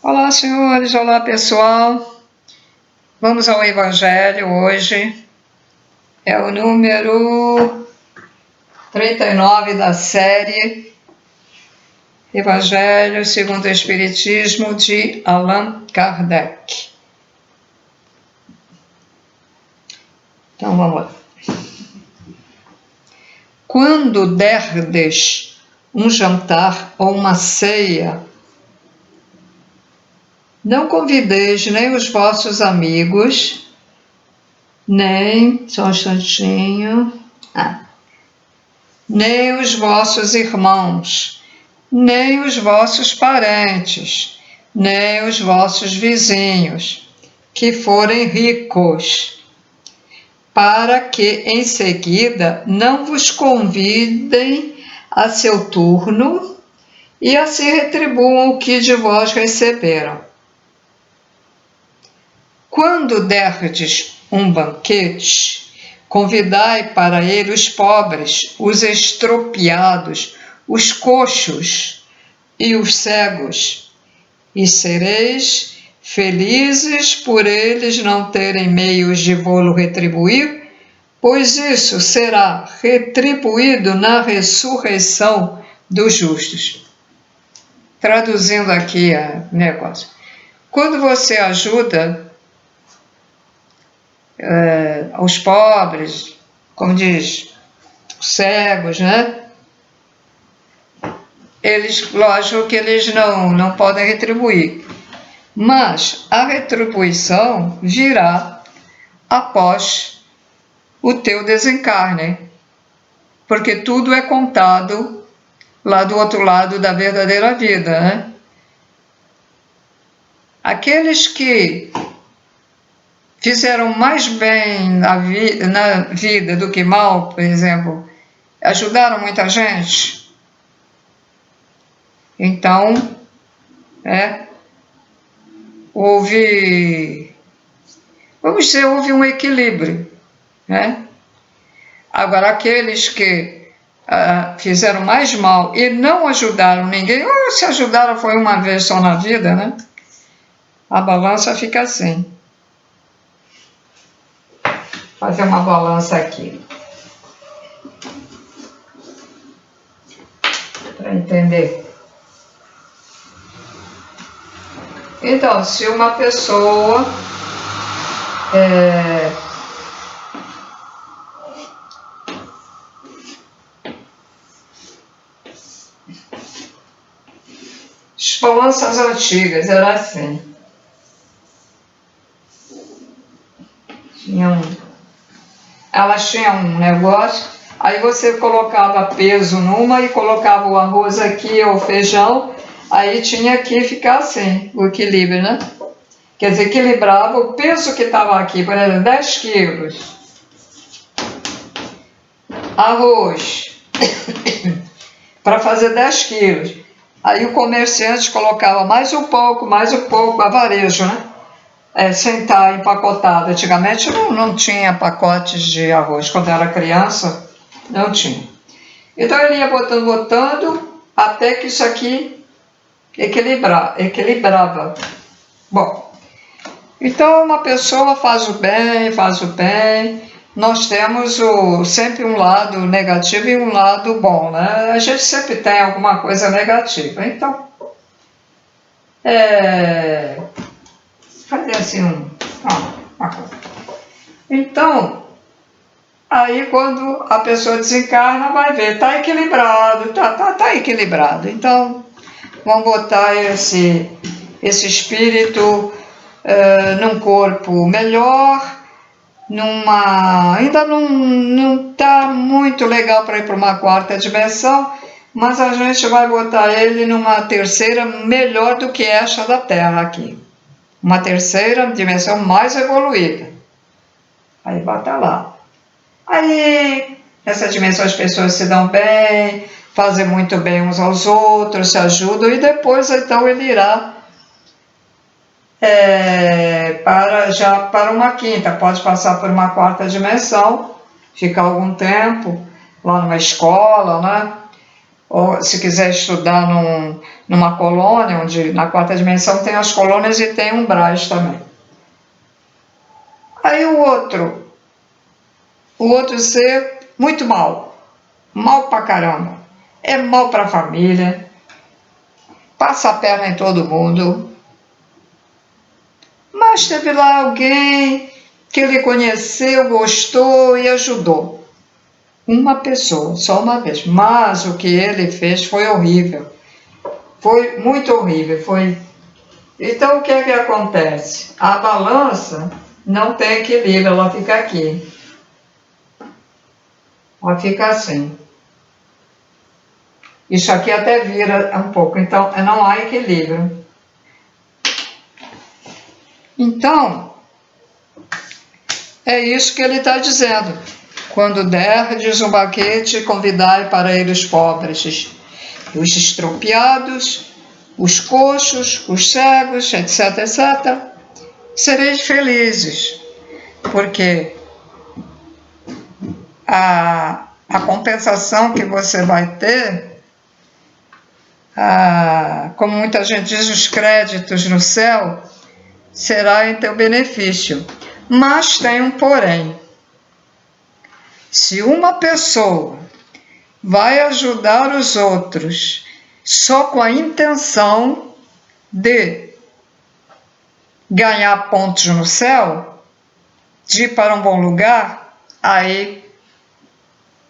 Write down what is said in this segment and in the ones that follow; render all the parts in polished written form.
Olá, senhores, olá, pessoal. Vamos ao Evangelho hoje. É o número 39 da série Evangelho segundo o Espiritismo de Allan Kardec. Então vamos lá. Quando derdes um jantar ou uma ceia, não convideis nem os vossos amigos, nem, só um instantinho, nem os vossos irmãos, nem os vossos parentes, nem os vossos vizinhos, que forem ricos, para que em seguida não vos convidem a seu turno e assim retribuam o que de vós receberam. Quando derdes um banquete, convidai para ele os pobres, os estropiados, os coxos e os cegos, e sereis felizes por eles não terem meios de vô-lo retribuir, pois isso será retribuído na ressurreição dos justos. Traduzindo aqui o negócio. Quando você ajuda aos pobres, como diz, os cegos, né? Eles, lógico que eles não podem retribuir, mas a retribuição virá após o teu desencarne, porque tudo é contado lá do outro lado da verdadeira vida, né? Aqueles que fizeram mais bem na vida do que mal, por exemplo, ajudaram muita gente. Então, houve um equilíbrio, né? Agora, aqueles que fizeram mais mal e não ajudaram ninguém, ou se ajudaram foi uma vez só na vida, né? A balança fica assim. Fazer uma balança aqui para entender. Então, se uma pessoa as balanças antigas era assim. Elas tinham um negócio, aí você colocava peso numa e colocava o arroz aqui ou o feijão, aí tinha que ficar assim, o equilíbrio, né? Quer dizer, equilibrava o peso que estava aqui, por exemplo, 10 quilos. Arroz, para fazer 10 quilos. Aí o comerciante colocava mais um pouco, a varejo, né? Sem estar empacotado. Antigamente não tinha pacotes de arroz. Quando eu era criança, não tinha. Então ele ia botando, até que isso aqui equilibrava. Bom, então uma pessoa faz o bem. Nós temos sempre um lado negativo e um lado bom, né? A gente sempre tem alguma coisa negativa. Então, fazer assim uma coisa. Então, aí quando a pessoa desencarna, vai ver, tá equilibrado, tá equilibrado. Então, vamos botar esse espírito num corpo melhor, ainda não está muito legal para ir para uma quarta dimensão, mas a gente vai botar ele numa terceira melhor do que esta da Terra aqui. Uma terceira dimensão mais evoluída. Aí bota lá. Aí, nessa dimensão as pessoas se dão bem, fazem muito bem uns aos outros, se ajudam, e depois então ele irá para uma quinta, pode passar por uma quarta dimensão, ficar algum tempo lá numa escola, né? ou se quiser estudar numa colônia, onde na quarta dimensão tem as colônias e tem umbrais também. Aí o outro ser, muito mal pra caramba, é mal pra família, passa a perna em todo mundo, mas teve lá alguém que ele conheceu, gostou e ajudou. Uma pessoa, só uma vez. Mas o que ele fez foi horrível. Foi muito horrível. Então o que é que acontece? A balança não tem equilíbrio, ela fica aqui. Ela fica assim. Isso aqui até vira um pouco, então não há equilíbrio. Então, é isso que ele está dizendo. Quando derdes um banquete, convidai para ele os pobres, os estropiados, os coxos, os cegos, etc, etc. Sereis felizes, porque a compensação que você vai ter, como muita gente diz, os créditos no céu, será em teu benefício. Mas tem um porém. Se uma pessoa vai ajudar os outros só com a intenção de ganhar pontos no céu, de ir para um bom lugar, aí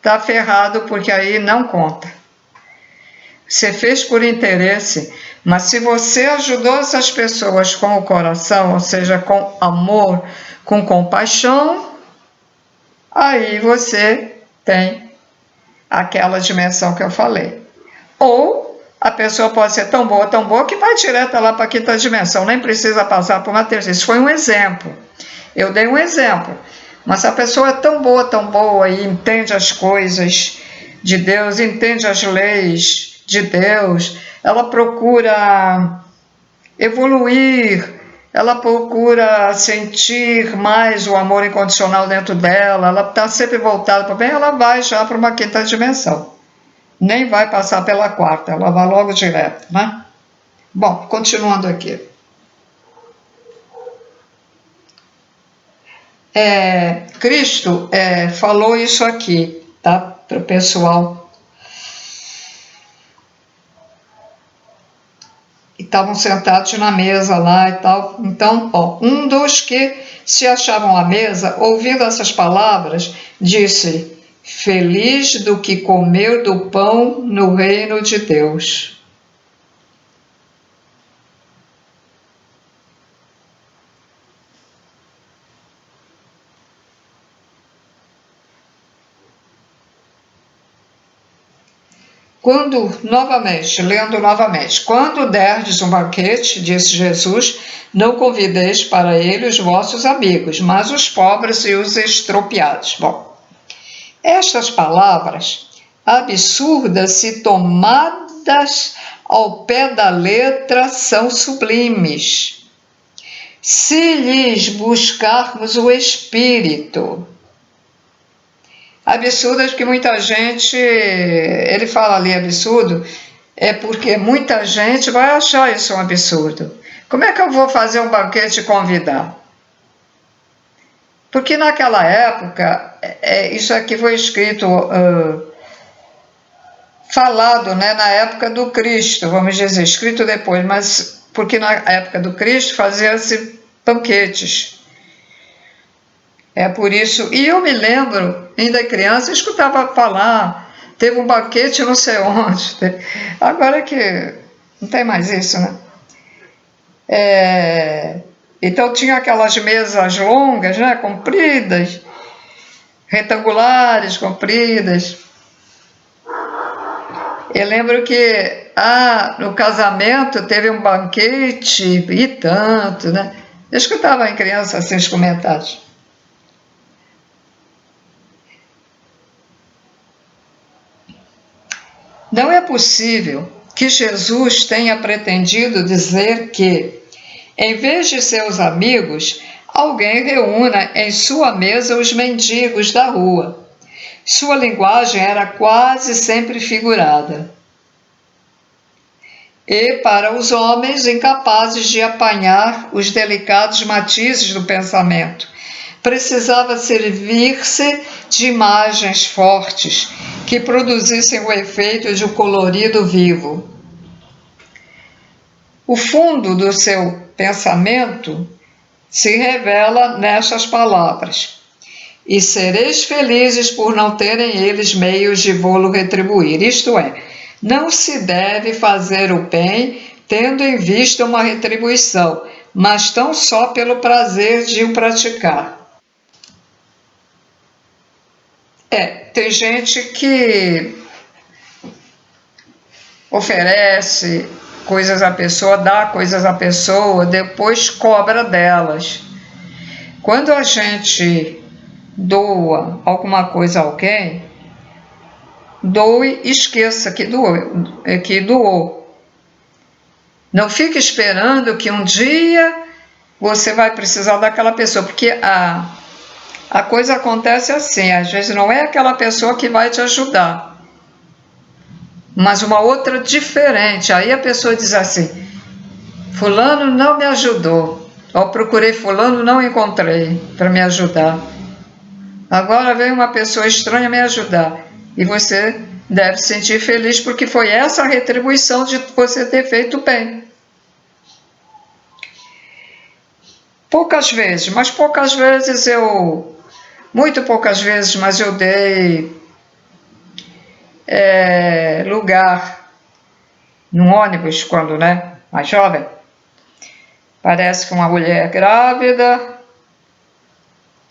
tá ferrado, porque aí não conta. Você fez por interesse, mas se você ajudou essas pessoas com o coração, ou seja, com amor, com compaixão, aí você tem aquela dimensão que eu falei. Ou a pessoa pode ser tão boa, que vai direto lá para a quinta dimensão, nem precisa passar por uma terceira. Isso foi um exemplo. Eu dei um exemplo. Mas se a pessoa é tão boa e entende as coisas de Deus, entende as leis de Deus, ela procura evoluir, ela procura sentir mais o amor incondicional dentro dela, ela está sempre voltada para o bem, ela vai já para uma quinta dimensão. Nem vai passar pela quarta, ela vai logo direto, né? Bom, continuando aqui. Cristo falou isso aqui, tá? Para o pessoal. E estavam sentados na mesa lá e tal. Então, um dos que se achavam à mesa, ouvindo essas palavras, disse: feliz do que comer do pão no reino de Deus. Lendo novamente, quando derdes um banquete, disse Jesus, não convideis para ele os vossos amigos, mas os pobres e os estropiados. Bom, estas palavras absurdas e tomadas ao pé da letra são sublimes. Se lhes buscarmos o Espírito, absurdas que muita gente, ele fala ali absurdo, é porque muita gente vai achar isso um absurdo. Como é que eu vou fazer um banquete e convidar? Porque naquela época, isso aqui foi escrito, falado, né, na época do Cristo, vamos dizer, escrito depois, mas porque na época do Cristo fazia-se banquetes. É por isso, e eu me lembro, ainda criança, eu escutava falar, teve um banquete não sei onde, agora que não tem mais isso, né? Então tinha aquelas mesas longas, né, compridas, retangulares, compridas. Eu lembro que no casamento teve um banquete e tanto, né? Eu escutava em criança assim os comentários. Não é possível que Jesus tenha pretendido dizer que, em vez de seus amigos, alguém reúna em sua mesa os mendigos da rua. Sua linguagem era quase sempre figurada. e para os homens incapazes de apanhar os delicados matizes do pensamento. Precisava servir-se de imagens fortes que produzissem o efeito de um colorido vivo. O fundo do seu pensamento se revela nestas palavras: e sereis felizes por não terem eles meios de vô-lo retribuir. Isto é, não se deve fazer o bem tendo em vista uma retribuição, mas tão só pelo prazer de o praticar. Tem gente que oferece coisas à pessoa, dá coisas à pessoa, depois cobra delas. Quando a gente doa alguma coisa a alguém, doe e esqueça que doou. Não fique esperando que um dia você vai precisar daquela pessoa, porque a coisa acontece assim, às vezes não é aquela pessoa que vai te ajudar, mas uma outra diferente. Aí a pessoa diz assim: fulano não me ajudou, ou procurei fulano, não encontrei para me ajudar. Agora veio uma pessoa estranha me ajudar. E você deve se sentir feliz porque foi essa a retribuição de você ter feito bem. Muito poucas vezes, mas eu dei lugar num ônibus, quando, mais jovem. Parece que uma mulher grávida,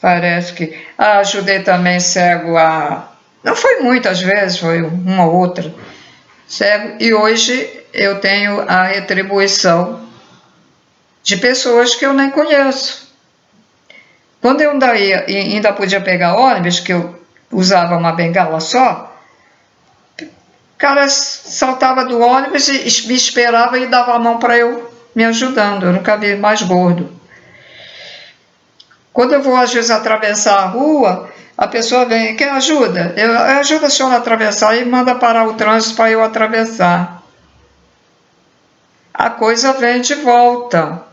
parece que ajudei também cego não foi muitas vezes, foi uma ou outra cego, e hoje eu tenho a retribuição de pessoas que eu nem conheço. Quando eu ainda podia pegar ônibus, que eu usava uma bengala só, o cara saltava do ônibus e me esperava e dava a mão para eu me ajudando. Eu nunca vi mais gordo. Quando eu vou, às vezes, atravessar a rua, a pessoa vem: quer ajuda? Eu ajudo a senhora a atravessar e manda parar o trânsito para eu atravessar. A coisa vem de volta.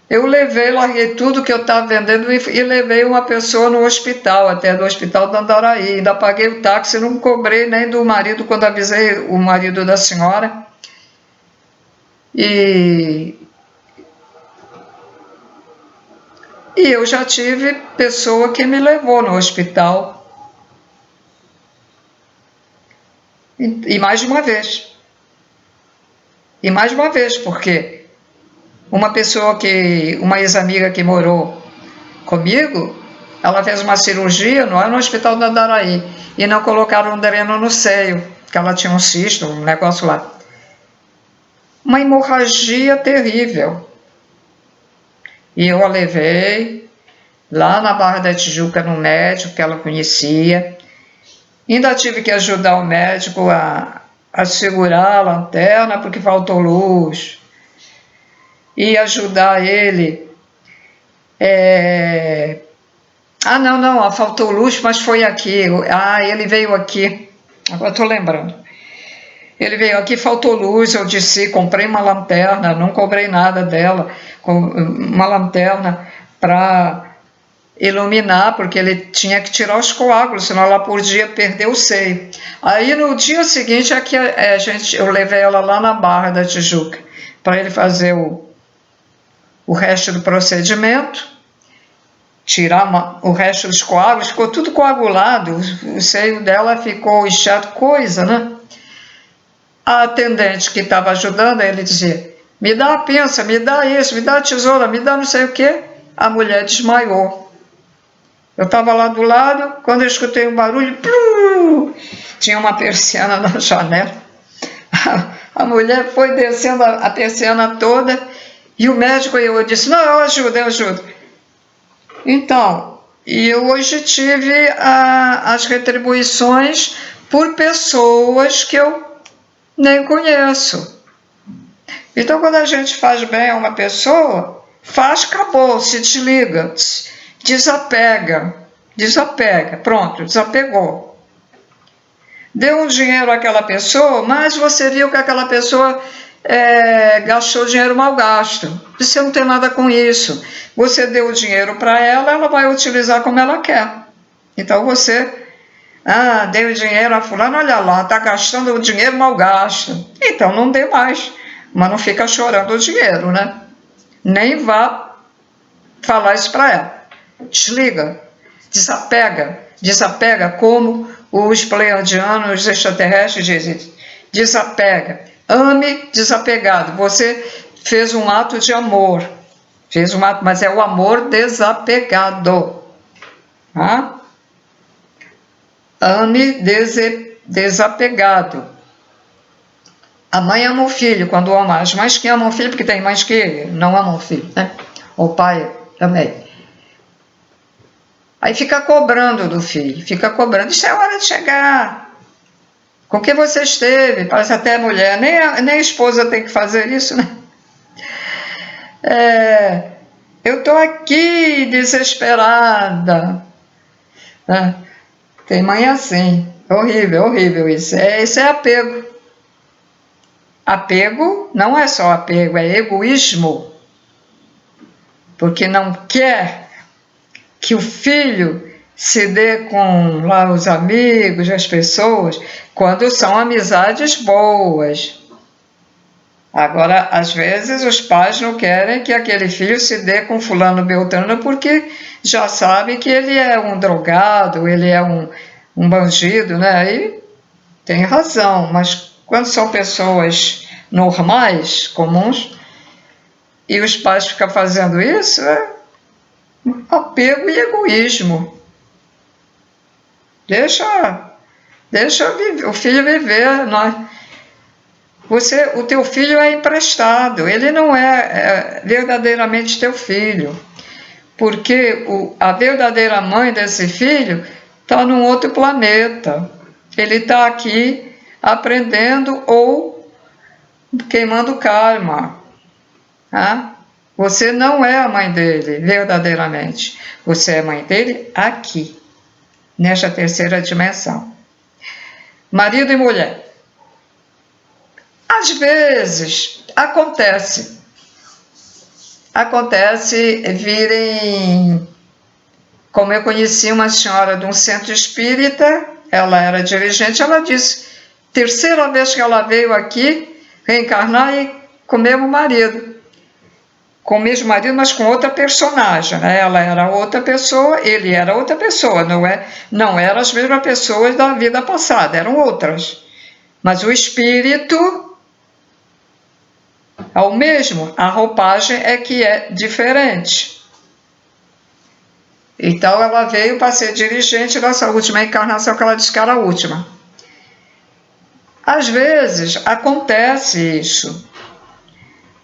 Eu larguei tudo que eu estava vendendo e levei uma pessoa no hospital, até do hospital do Andaraí. Ainda paguei o táxi, não cobrei nem do marido quando avisei o marido da senhora. E eu já tive pessoa que me levou no hospital. E mais de uma vez. E mais de uma vez, porque uma ex-amiga que morou comigo, ela fez uma cirurgia no hospital do Andaraí e não colocaram um dreno no seio, porque ela tinha um cisto, um negócio lá. Uma hemorragia terrível. E eu a levei lá na Barra da Tijuca no médico que ela conhecia. Ainda tive que ajudar o médico a segurar a lanterna porque faltou luz. E ajudar ele. Não, faltou luz, mas foi aqui. Ele veio aqui. Agora estou lembrando. Ele veio aqui, faltou luz, eu disse, comprei uma lanterna, não cobrei nada dela, uma lanterna para iluminar, porque ele tinha que tirar os coágulos, senão ela podia perder o seio. Aí no dia seguinte eu levei ela lá na Barra da Tijuca, para ele fazer o resto do procedimento, tirar o resto dos coágulos, ficou tudo coagulado, o seio dela ficou inchado, coisa, né? A atendente que estava ajudando, ele dizia: me dá a pinça, me dá isso, me dá a tesoura, me dá não sei o quê. A mulher desmaiou. Eu estava lá do lado, quando eu escutei um barulho, tinha uma persiana na janela. A mulher foi descendo a persiana toda e o médico, eu disse: não, eu ajudo. Então, eu hoje tive as retribuições por pessoas que eu nem conheço. Então, quando a gente faz bem a uma pessoa, acabou, se desliga, desapega, pronto, desapegou. deu um dinheiro àquela pessoa, mas você viu que aquela pessoa gastou dinheiro mal gasto. Você não tem nada com isso. Você deu o dinheiro para ela, ela vai utilizar como ela quer. Então você, deu dinheiro a fulano, olha lá, está gastando o dinheiro mal gasto. Então não dê mais, mas não fica chorando o dinheiro, né? Nem vá falar isso para ela. Desliga, desapega como os pleiadianos, os extraterrestres dizem, desapega, ame desapegado. Você fez um ato de amor, mas é o amor desapegado. Tá? Ame desapegado. A mãe ama o filho quando ama, as mães que amam o filho, porque tem mães que não amam o filho, né? O pai também. Aí fica cobrando do filho, isso é hora de chegar. Com que você esteve? Parece até mulher, nem a esposa tem que fazer isso, né? Eu estou aqui desesperada. Tem mãe assim, horrível isso. Isso é apego. Apego não é só apego, é egoísmo. Porque não quer que o filho se dê com lá os amigos, as pessoas, quando são amizades boas. Agora, às vezes, os pais não querem que aquele filho se dê com fulano beltrano porque já sabe que ele é um drogado, ele é um bandido, né? Aí tem razão, mas quando são pessoas normais, comuns, e os pais ficam fazendo isso, apego e egoísmo. Deixa o filho viver. O teu filho é emprestado, ele não é verdadeiramente teu filho, porque a verdadeira mãe desse filho está num outro planeta. Ele está aqui aprendendo ou queimando karma. Tá? Você não é a mãe dele, verdadeiramente. Você é mãe dele aqui, nesta terceira dimensão. Marido e mulher. Às vezes, acontece virem... Como eu conheci uma senhora de um centro espírita, ela era dirigente, ela disse, terceira vez que ela veio aqui, reencarnar e com o mesmo marido. Com o mesmo marido, mas com outra personagem, né? Ela era outra pessoa, ele era outra pessoa, não eram as mesmas pessoas da vida passada, eram outras. Mas o espírito é o mesmo, a roupagem é que é diferente. Então ela veio para ser dirigente dessa última encarnação, que ela disse que era a última. Às vezes acontece isso,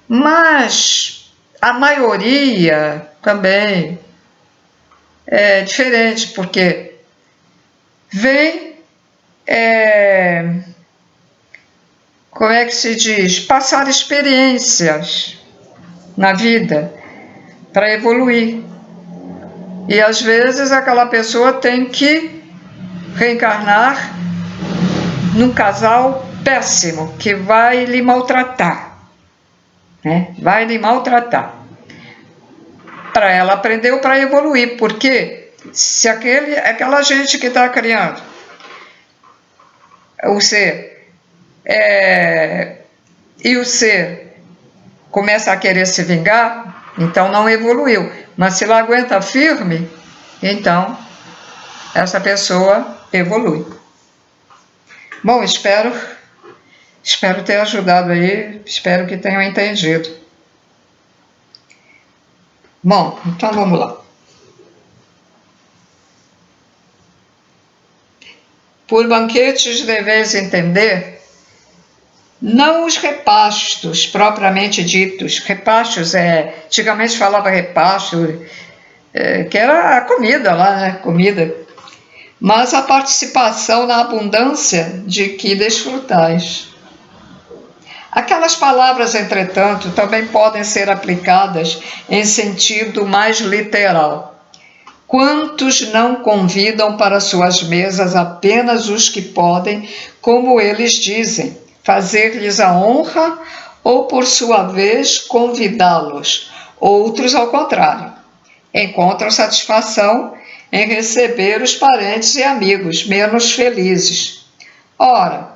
mas a maioria também é diferente, porque vem, como é que se diz, passar experiências na vida para evoluir. E às vezes aquela pessoa tem que reencarnar num casal péssimo, que vai lhe maltratar. Vai lhe maltratar. Para ela aprender ou para evoluir, porque se aquela gente que está criando o ser, e o ser começa a querer se vingar, então não evoluiu. Mas se ela aguenta firme, então essa pessoa evolui. Bom, espero ter ajudado aí, espero que tenham entendido. Bom, então vamos lá. Por banquetes deveis entender, não os repastos propriamente ditos. Repastos antigamente falava repasto, que era a comida lá, né? Comida. Mas a participação na abundância de que desfrutais. Aquelas palavras, entretanto, também podem ser aplicadas em sentido mais literal. Quantos não convidam para suas mesas apenas os que podem, como eles dizem, fazer-lhes a honra ou, por sua vez, convidá-los? Outros, ao contrário, encontram satisfação em receber os parentes e amigos menos felizes. Ora,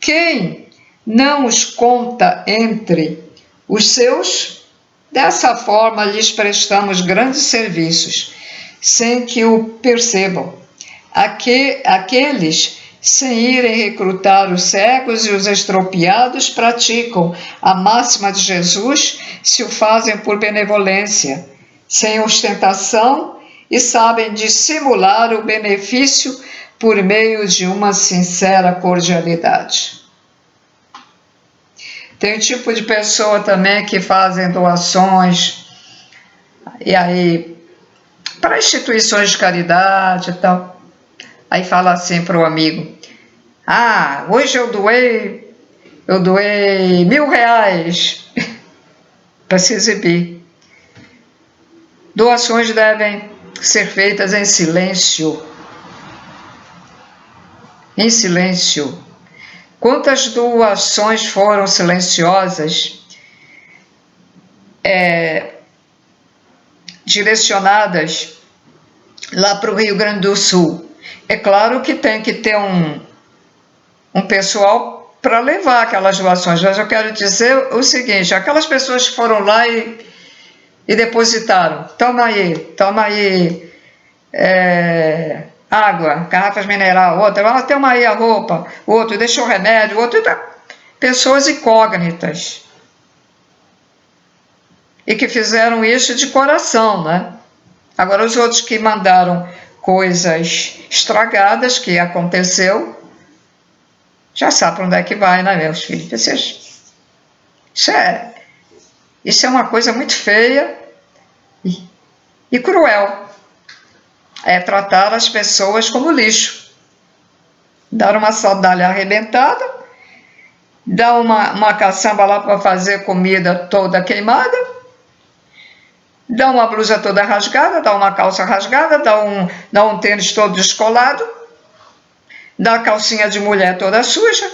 quem não os conta entre os seus? Dessa forma lhes prestamos grandes serviços, sem que o percebam. Aqueles, sem irem recrutar os cegos e os estropiados, praticam a máxima de Jesus se o fazem por benevolência, sem ostentação, e sabem dissimular o benefício por meio de uma sincera cordialidade. Tem um tipo de pessoa também que fazem doações, e aí, para instituições de caridade e tal. Aí fala assim para o amigo: ah, hoje eu doei R$1.000 para se exibir. Doações devem ser feitas em silêncio. Em silêncio. Quantas doações foram silenciosas, direcionadas lá para o Rio Grande do Sul? É claro que tem que ter um pessoal para levar aquelas doações, mas eu quero dizer o seguinte: aquelas pessoas que foram lá e depositaram, toma aí água, garrafas mineral, outra, toma aí a roupa, outro deixou o remédio, outro, pessoas incógnitas, e que fizeram isso de coração, né? Agora os outros que mandaram coisas estragadas, que aconteceu, já sabe para onde é que vai, né, meus filhos? Isso é uma coisa muito feia e cruel. É tratar as pessoas como lixo. Dar uma sandália arrebentada, dar uma caçamba lá para fazer comida toda queimada, dá uma blusa toda rasgada, dá uma calça rasgada, dá um tênis todo descolado, dá a calcinha de mulher toda suja.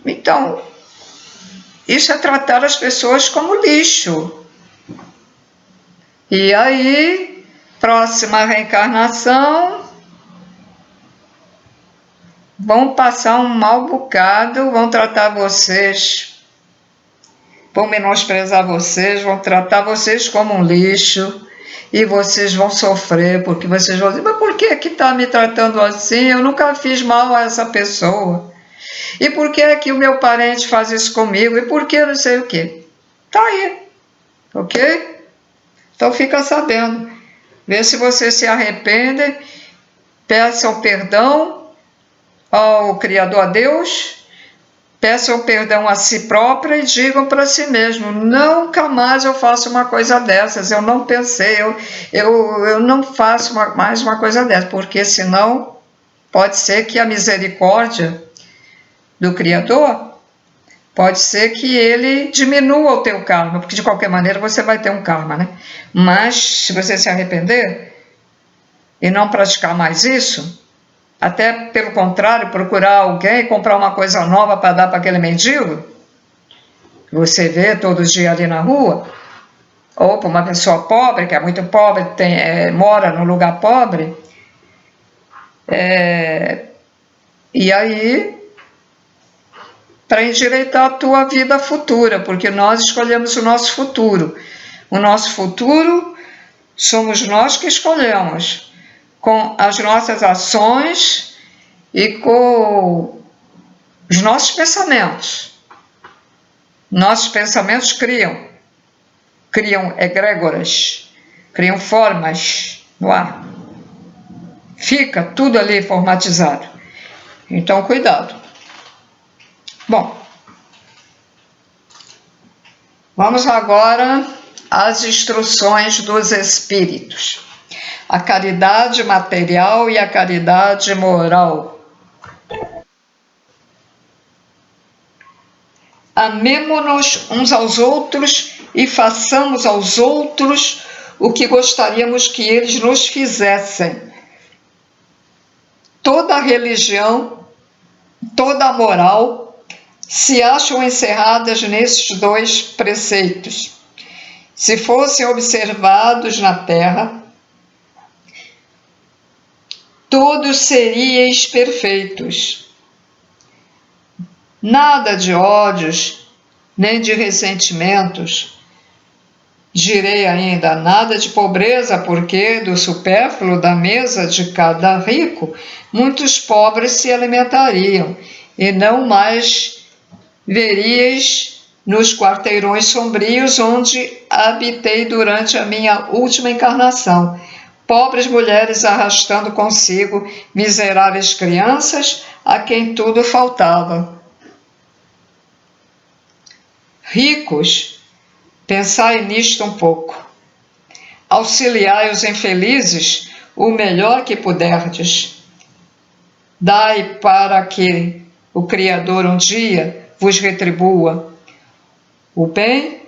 Então, isso é tratar as pessoas como lixo. E aí, próxima reencarnação, vão passar um mau bocado, vão tratar vocês, vão menosprezar vocês, vão tratar vocês como um lixo, e vocês vão sofrer, porque vocês vão dizer: mas por que está me tratando assim? Eu nunca fiz mal a essa pessoa. E por que o meu parente faz isso comigo? E por que não sei o quê? Tá aí, ok? Então fica sabendo. Vê se você se arrepende, peçam perdão ao Criador, a Deus, peçam perdão a si própria e digam para si mesmo: nunca mais eu faço uma coisa dessas, eu não pensei, eu não faço mais uma coisa dessas, porque senão pode ser que a misericórdia do Criador, pode ser que ele diminua o teu karma, porque de qualquer maneira você vai ter um karma, né? Mas se você se arrepender e não praticar mais isso, até pelo contrário, procurar alguém, comprar uma coisa nova para dar para aquele mendigo, que você vê todo dia ali na rua, ou para uma pessoa pobre, que é muito pobre, mora num lugar pobre, e aí, para endireitar a tua vida futura, porque nós escolhemos o nosso futuro. O nosso futuro somos nós que escolhemos, com as nossas ações e com os nossos pensamentos. Nossos pensamentos criam egrégoras, criam formas no ar. Fica tudo ali formatizado. Então, cuidado. Bom, vamos agora às instruções dos espíritos. A caridade material e a caridade moral. Amemo-nos uns aos outros e façamos aos outros o que gostaríamos que eles nos fizessem. Toda a religião, toda a moral se acham encerradas nesses dois preceitos. Se fossem observados na terra, todos seríeis perfeitos. Nada de ódios, nem de ressentimentos. Direi ainda, nada de pobreza, porque do supérfluo da mesa de cada rico, muitos pobres se alimentariam, e não mais veríeis nos quarteirões sombrios onde habitei durante a minha última encarnação, pobres mulheres arrastando consigo miseráveis crianças a quem tudo faltava. Ricos, pensai nisto um pouco. Auxiliai os infelizes o melhor que puderdes. Dai para que o Criador um dia vos retribua o bem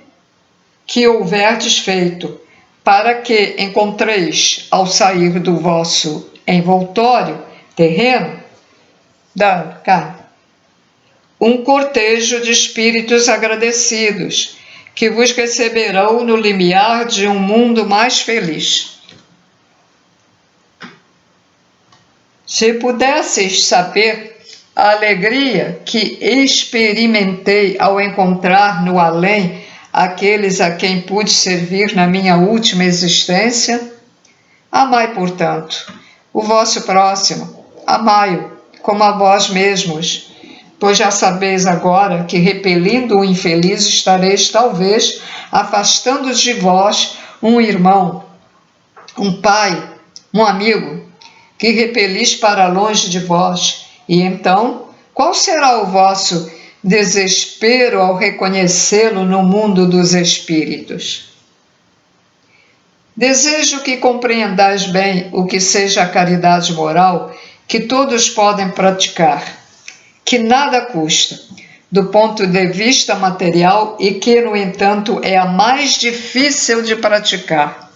que houverdes feito, para que encontreis, ao sair do vosso envoltório terreno, um cortejo de espíritos agradecidos, que vos receberão no limiar de um mundo mais feliz. Se pudesseis saber a alegria que experimentei ao encontrar no além aqueles a quem pude servir na minha última existência, amai, portanto, o vosso próximo, amai-o como a vós mesmos, pois já sabeis agora que, repelindo o infeliz, estareis, talvez, afastando de vós um irmão, um pai, um amigo, que repelis para longe de vós. E então, qual será o vosso desespero ao reconhecê-lo no mundo dos espíritos? Desejo que compreendais bem o que seja a caridade moral que todos podem praticar, que nada custa, do ponto de vista material, e que, no entanto, é a mais difícil de praticar.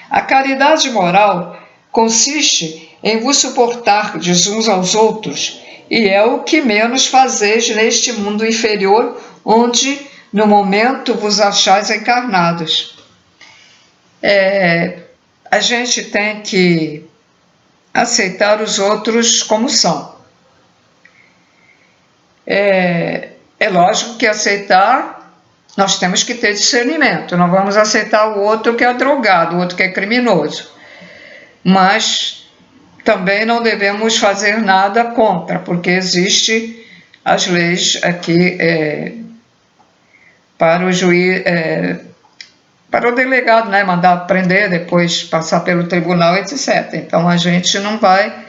A caridade moral consiste em vos suportardes uns aos outros, e é o que menos fazeis neste mundo inferior, onde, no momento, vos achais encarnados. A gente tem que aceitar os outros como são. É lógico que aceitar, nós temos que ter discernimento, não vamos aceitar o outro que é drogado, o outro que é criminoso, mas também não devemos fazer nada contra, porque existe as leis aqui para o juiz, para o delegado, né, mandar prender, depois passar pelo tribunal, etc. Então a gente não vai,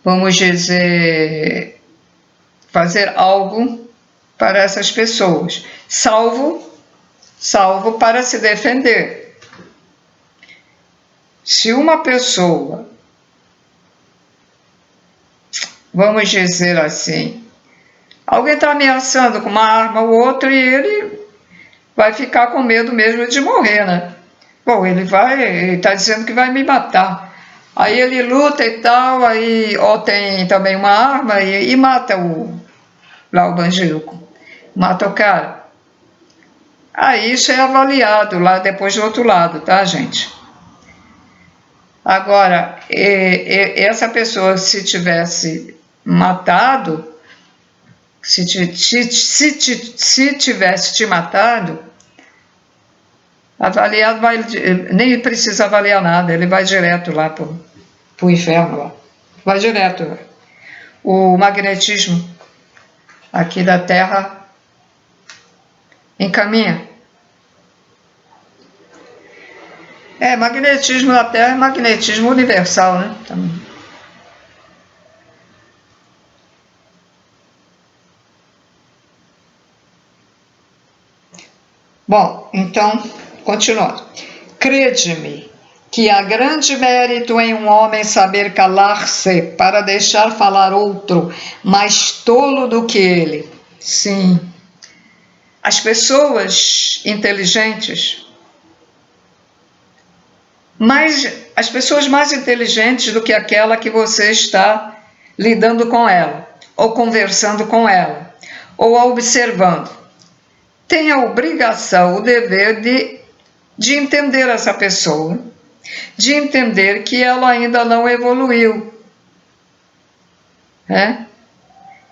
vamos dizer, fazer algo para essas pessoas, salvo para se defender. Se uma pessoa, vamos dizer assim, alguém está ameaçando com uma arma o outro, e ele vai ficar com medo mesmo de morrer, né? Bom, ele está dizendo que vai me matar. Aí ele luta e tal, aí tem também uma arma e mata o bandido, mata o cara. Aí isso é avaliado lá depois do outro lado, tá, gente? Agora, essa pessoa, se tivesse matado, se tivesse te matado, avaliado, nem precisa avaliar nada, ele vai direto lá pro inferno, lá. Vai direto. O magnetismo aqui da Terra encaminha. Magnetismo da Terra é magnetismo universal, né? Também. Bom, então, continuando. Crede-me que há grande mérito em um homem saber calar-se para deixar falar outro mais tolo do que ele. Sim, as pessoas inteligentes, as pessoas mais inteligentes do que aquela que você está lidando com ela, ou conversando com ela, ou observando, tem a obrigação, o dever de entender essa pessoa, de entender que ela ainda não evoluiu.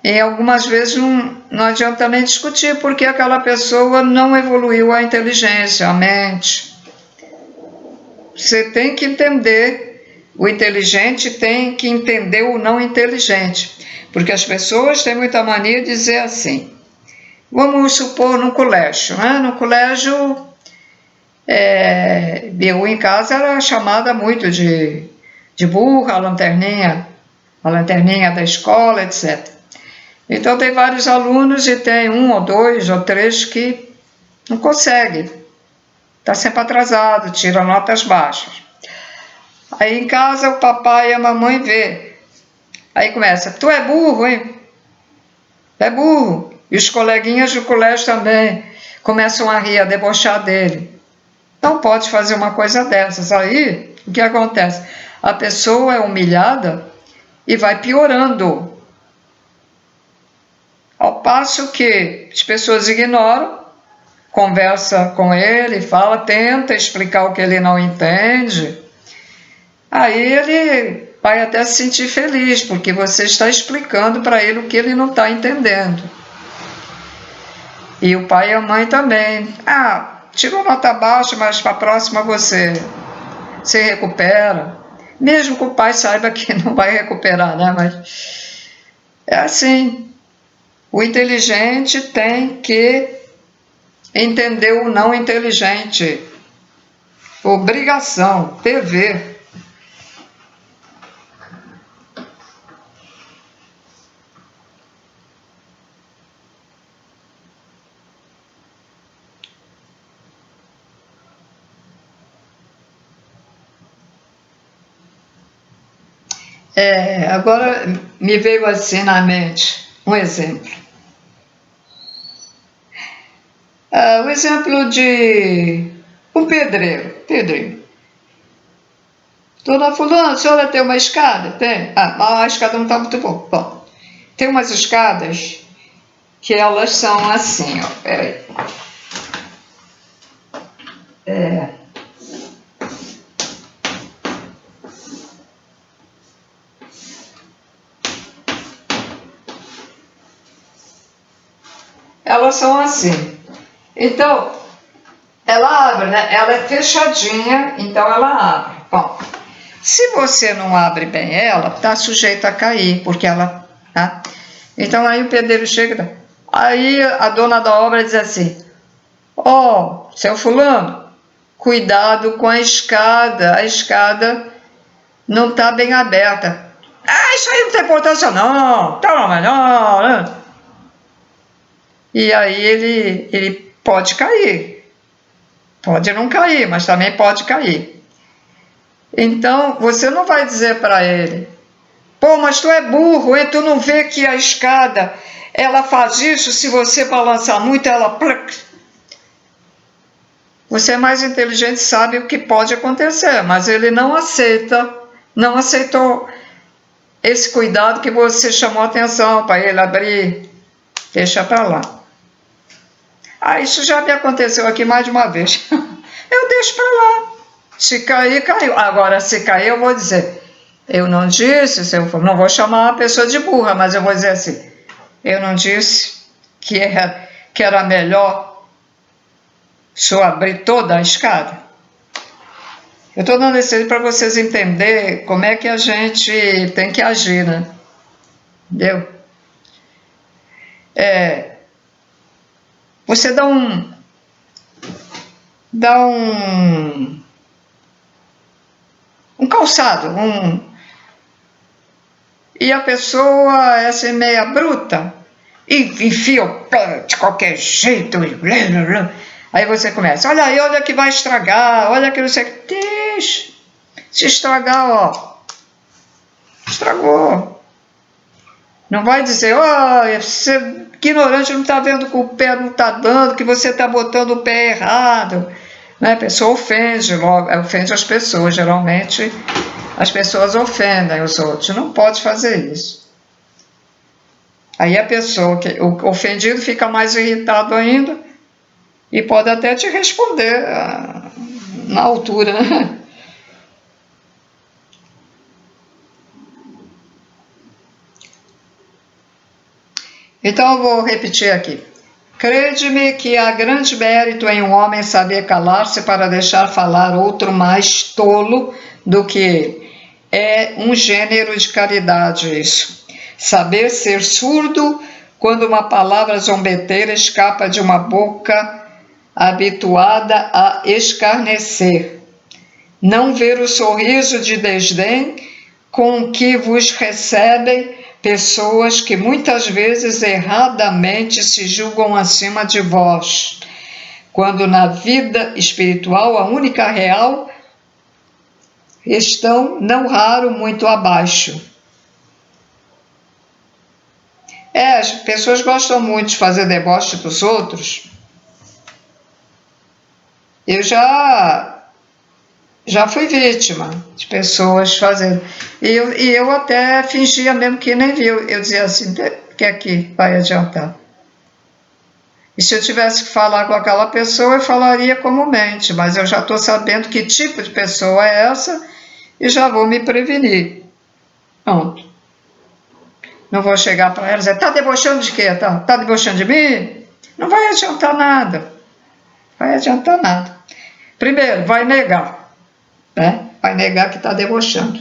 E algumas vezes não adianta nem discutir, porque aquela pessoa não evoluiu a inteligência, a mente. Você tem que entender, o inteligente tem que entender o não inteligente, porque as pessoas têm muita mania de dizer assim, vamos supor no colégio, no colégio, eu em casa era chamada muito de burra, a lanterninha da escola, etc. Então tem vários alunos e tem 1 ou 2 ou 3 que não conseguem, está sempre atrasado, tira notas baixas. Aí em casa o papai e a mamãe vê, aí começa, tu é burro, hein? É burro. E os coleguinhas do colégio também começam a rir, a debochar dele. Não pode fazer uma coisa dessas. Aí, o que acontece? A pessoa é humilhada e vai piorando. Ao passo que as pessoas ignoram, conversa com ele, fala, tenta explicar o que ele não entende. Aí ele vai até se sentir feliz, porque você está explicando para ele o que ele não está entendendo. E o pai e a mãe também. Tirou nota baixa, mas para a próxima você recupera. Mesmo que o pai saiba que não vai recuperar, né? Mas é assim. O inteligente tem que entender o não inteligente. Obrigação, dever. Agora me veio assim na mente um exemplo. O exemplo de um pedreiro. Dona Fulana, a senhora tem uma escada? Tem. A escada não está muito boa. Bom, tem umas escadas que elas são assim, ó. Peraí. Elas são assim. Então, ela abre, né? Ela é fechadinha, então ela abre. Bom, se você não abre bem ela, está sujeita a cair, porque ela... Tá? Então aí o pedreiro chega, aí a dona da obra diz assim, seu fulano, cuidado com a escada não está bem aberta. Isso aí não tem importância não, tá melhor, né? E aí ele pode cair, pode não cair, mas também pode cair. Então você não vai dizer para ele, mas tu é burro, e tu não vê que a escada, ela faz isso, se você balançar muito, ela... Você é mais inteligente, sabe o que pode acontecer, mas ele não aceitou esse cuidado que você chamou a atenção para ele abrir, deixa para lá. Isso já me aconteceu aqui mais de uma vez. Eu deixo para lá. Se cair, caiu. Agora, se cair, eu vou dizer... Eu não disse, não vou chamar a pessoa de burra, mas eu vou dizer assim, eu não disse que era melhor se eu abrir toda a escada. Eu estou dando isso aí para vocês entenderem como é que a gente tem que agir, né? Entendeu? Você dá um calçado, e a pessoa é assim meia bruta e enfia o pé de qualquer jeito, aí você começa, olha que vai estragar, olha que não sei o que, deixa, se estragar, estragou. Não vai dizer, você é ignorante, não está vendo que o pé não está dando, que você está botando o pé errado. Né? A pessoa ofende as pessoas, geralmente as pessoas ofendem os outros. Não pode fazer isso. Aí a pessoa, o ofendido, fica mais irritado ainda e pode até te responder na altura, né? Então eu vou repetir aqui. Crede-me que há grande mérito em um homem saber calar-se para deixar falar outro mais tolo do que ele. É um gênero de caridade isso. Saber ser surdo quando uma palavra zombeteira escapa de uma boca habituada a escarnecer. Não ver o sorriso de desdém com que vos recebem pessoas que muitas vezes erradamente se julgam acima de vós, quando na vida espiritual a única real estão, não raro, muito abaixo. As pessoas gostam muito de fazer deboche dos outros. Eu já fui vítima de pessoas fazendo. E eu até fingia mesmo que nem vi. Eu dizia assim, o que é que vai adiantar? E se eu tivesse que falar com aquela pessoa, eu falaria comumente, mas eu já estou sabendo que tipo de pessoa é essa e já vou me prevenir. Pronto. Não vou chegar para ela e dizer, está debochando de quê? Tá debochando de mim? Não vai adiantar nada. Vai adiantar nada. Primeiro, vai negar. Né? Vai negar que está debochando.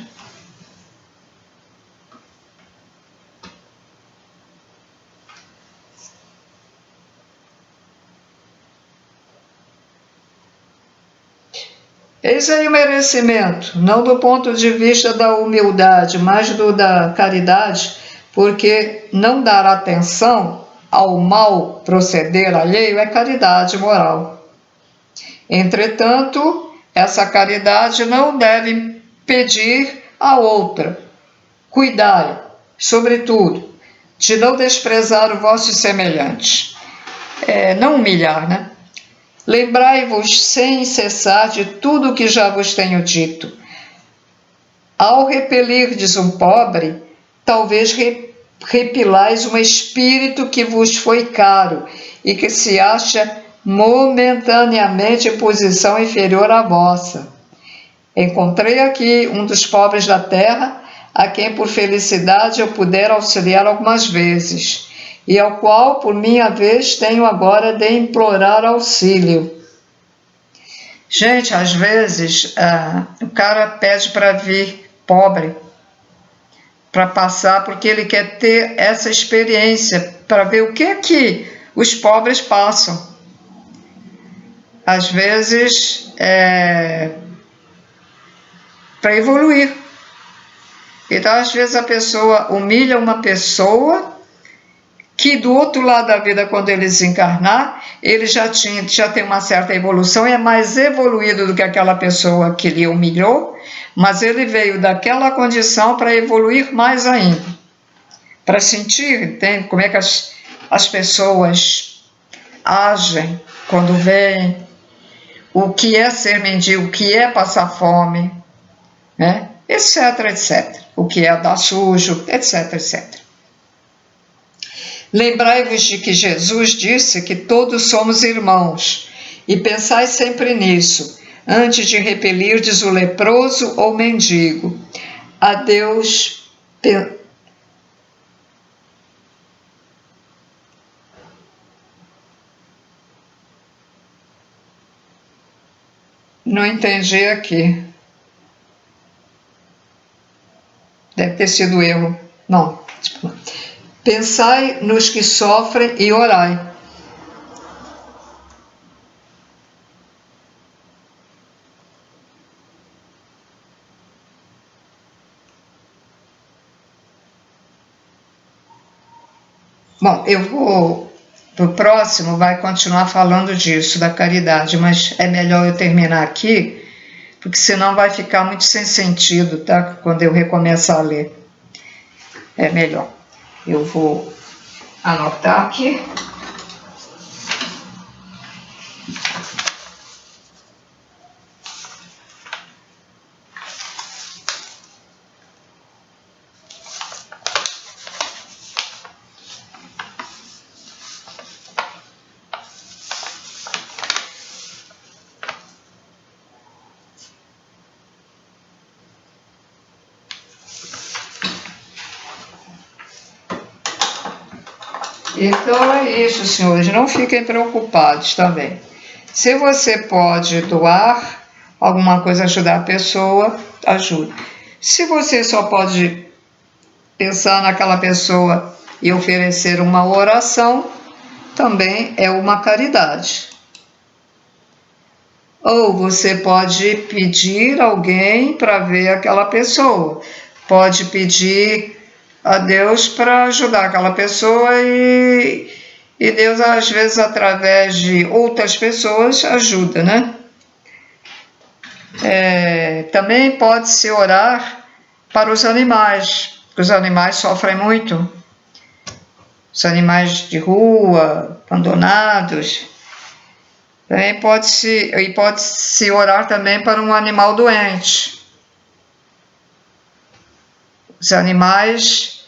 Eis aí o merecimento, não do ponto de vista da humildade, mas da caridade, porque não dar atenção ao mal proceder alheio é caridade moral. Entretanto, essa caridade não deve pedir a outra. Cuidai, sobretudo, de não desprezar o vosso semelhante. Não humilhar, né? Lembrai-vos sem cessar de tudo o que já vos tenho dito. Ao repelirdes um pobre, talvez repilais um espírito que vos foi caro e que se acha momentaneamente em posição inferior à vossa. Encontrei aqui um dos pobres da terra, a quem por felicidade eu puder auxiliar algumas vezes, e ao qual, por minha vez, tenho agora de implorar auxílio. Gente, às vezes, o cara pede para vir pobre, para passar, porque ele quer ter essa experiência, para ver o que é que os pobres passam. Às vezes, para evoluir. Então, às vezes, a pessoa humilha uma pessoa que do outro lado da vida, quando ele desencarnar, ele já tem uma certa evolução, é mais evoluído do que aquela pessoa que lhe humilhou, mas ele veio daquela condição para evoluir mais ainda, para sentir, entende, como é que as pessoas agem quando veem o que é ser mendigo, o que é passar fome, né? Etc, etc. O que é dar sujo, etc, etc. Lembrai-vos de que Jesus disse que todos somos irmãos, e pensai sempre nisso, antes de repelirdes o leproso ou mendigo. A Deus... Não entendi aqui. Deve ter sido erro. Não, pensai nos que sofrem e orai. Bom, eu vou, para o próximo, vai continuar falando disso, da caridade, mas é melhor eu terminar aqui, porque senão vai ficar muito sem sentido, tá? Quando eu recomeçar a ler. É melhor. Eu vou anotar aqui. Então é isso, senhores, não fiquem preocupados também. Se você pode doar alguma coisa, ajudar a pessoa, ajude. Se você só pode pensar naquela pessoa e oferecer uma oração, também é uma caridade. Ou você pode pedir alguém para ver aquela pessoa, pode pedir a Deus para ajudar aquela pessoa e Deus, às vezes, através de outras pessoas, ajuda, né? Também pode-se orar para os animais, porque os animais sofrem muito. Os animais de rua, abandonados. Também pode-se orar também para um animal doente. Os animais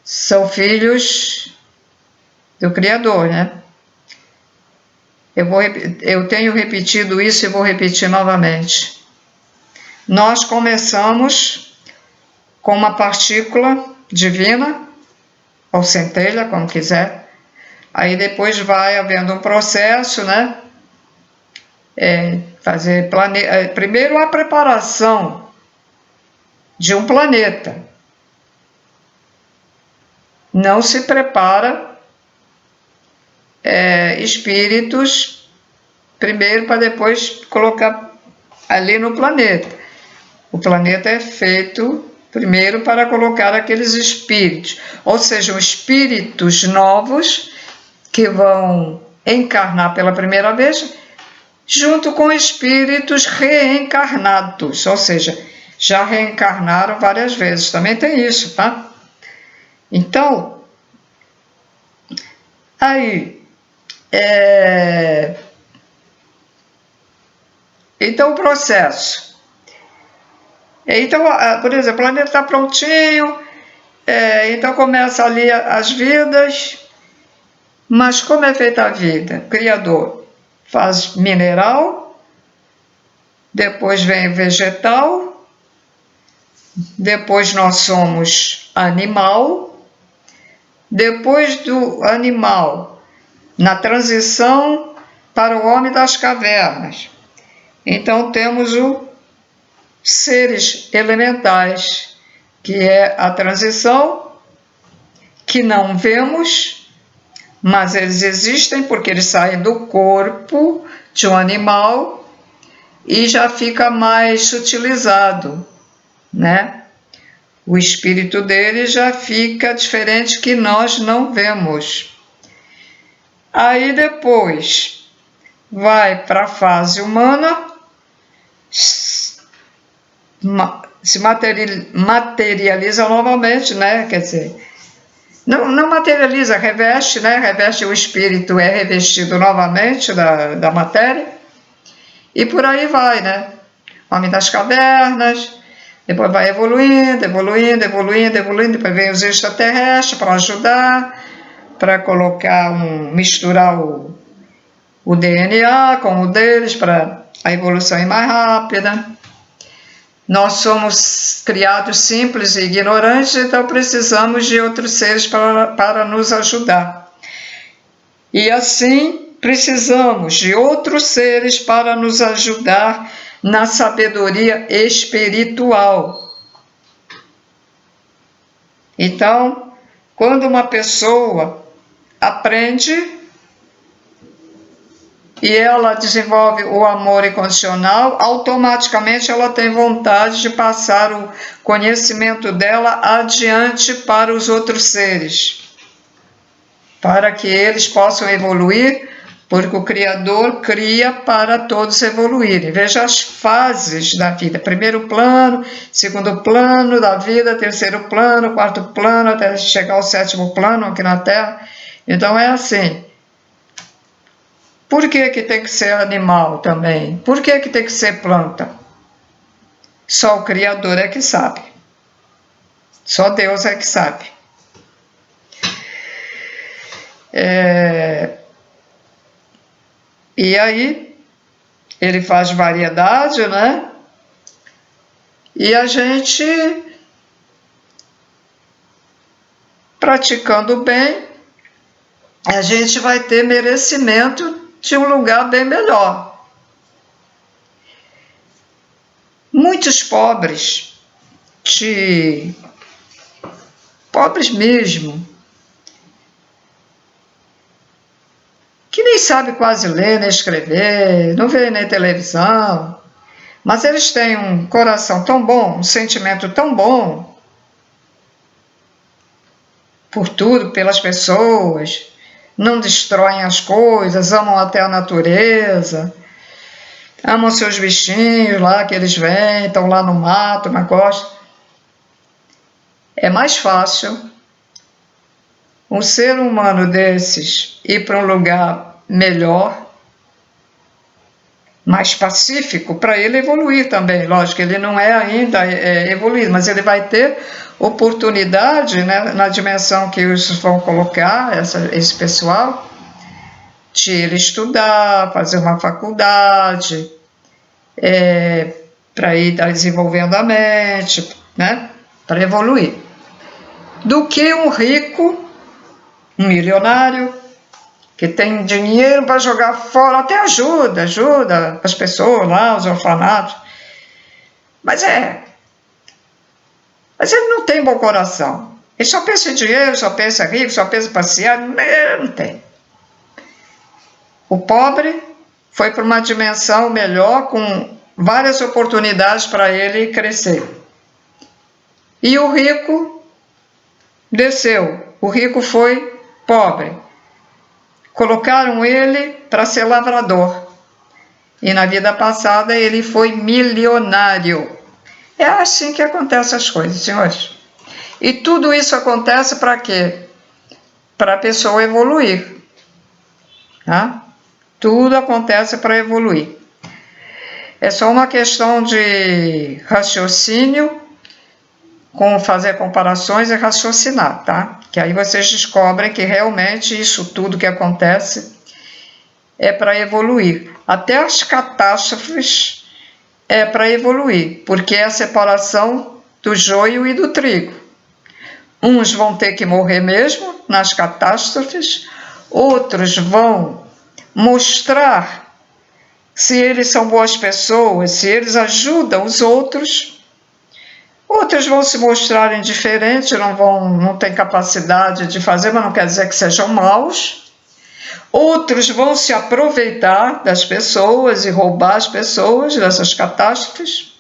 são filhos do Criador, né? Eu tenho repetido isso e vou repetir novamente. Nós começamos com uma partícula divina, ou centelha, como quiser. Aí depois vai havendo um processo, né? Primeiro a preparação de um planeta. Não se prepara espíritos primeiro para depois colocar ali no planeta. O planeta é feito primeiro para colocar aqueles espíritos, ou seja, espíritos novos que vão encarnar pela primeira vez, junto com espíritos reencarnados, ou seja, já reencarnaram várias vezes, também tem isso, tá? Então, aí, então o processo. Então, por exemplo, o planeta está prontinho, então começa ali as vidas, mas como é feita a vida? O Criador faz mineral, depois vem vegetal, depois nós somos animal, depois do animal, na transição para o homem das cavernas. Então temos os seres elementais, que é a transição, que não vemos, mas eles existem porque eles saem do corpo de um animal e já fica mais sutilizado, né? O espírito dele já fica diferente, que nós não vemos. Aí depois vai para a fase humana, se materializa novamente, né? Quer dizer, não materializa, reveste, né? Reveste, o espírito é revestido novamente da matéria, e por aí vai, né? Homem das cavernas, depois vai evoluindo, depois vem os extraterrestres para ajudar, para colocar misturar o DNA com o deles, para a evolução ir mais rápida. Nós somos criados simples e ignorantes, então precisamos de outros seres para nos ajudar. E assim, precisamos de outros seres para nos ajudar na sabedoria espiritual. Então, quando uma pessoa aprende e ela desenvolve o amor incondicional, automaticamente ela tem vontade de passar o conhecimento dela adiante para os outros seres, para que eles possam evoluir porque o Criador cria para todos evoluírem. Veja as fases da vida: primeiro plano, segundo plano da vida, terceiro plano, quarto plano, até chegar ao sétimo plano aqui na Terra. Então é assim. Por que tem que ser animal também? Por que tem que ser planta? Só o Criador é que sabe. Só Deus é que sabe. E aí, ele faz variedade, né? E a gente, praticando bem, a gente vai ter merecimento de um lugar bem melhor. Muitos pobres, pobres mesmo, que nem sabe quase ler nem escrever, não vê nem televisão, mas eles têm um coração tão bom, um sentimento tão bom por tudo, pelas pessoas, não destroem as coisas, amam até a natureza, amam seus bichinhos lá que eles vêm, estão lá no mato, mas gostam. É mais fácil um ser humano desses ir para um lugar melhor, mais pacífico, para ele evoluir também. Lógico, ele não é ainda evoluído, mas ele vai ter oportunidade, né, na dimensão que eles vão colocar, esse pessoal, de ele estudar, fazer uma faculdade, para ir desenvolvendo a mente, né, para evoluir. Do que um rico, um milionário, que tem dinheiro para jogar fora, até ajuda as pessoas lá, os orfanatos, mas ele não tem bom coração, ele só pensa em dinheiro, só pensa em rico, só pensa em passear, não tem. O pobre foi para uma dimensão melhor, com várias oportunidades para ele crescer, e o rico desceu, o rico foi pobre. Colocaram ele para ser lavrador. E na vida passada ele foi milionário. É assim que acontecem as coisas, senhores. E tudo isso acontece para quê? Para a pessoa evoluir. Tá? Tudo acontece para evoluir. É só uma questão de raciocínio, com fazer comparações e raciocinar, tá? Que aí vocês descobrem que realmente isso tudo que acontece é para evoluir. Até as catástrofes é para evoluir, porque é a separação do joio e do trigo. Uns vão ter que morrer mesmo nas catástrofes, outros vão mostrar se eles são boas pessoas, se eles ajudam os outros. Outros vão se mostrar indiferentes, não têm capacidade de fazer, mas não quer dizer que sejam maus. Outros vão se aproveitar das pessoas e roubar as pessoas dessas catástrofes.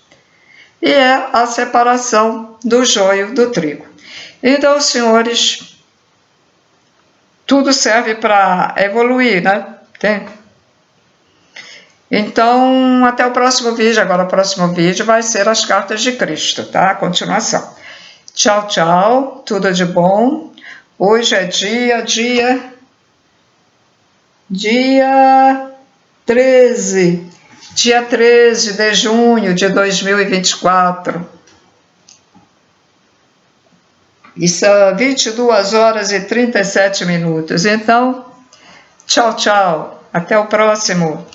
E é a separação do joio do trigo. Então, senhores, tudo serve para evoluir, né? Tem? Então, até o próximo vídeo. Agora o próximo vídeo vai ser as cartas de Cristo, tá? A continuação. Tchau, tchau. Tudo de bom. Hoje é dia 13. Dia 13 de junho de 2024. Isso é 22 horas e 37 minutos. Então, tchau, tchau. Até o próximo.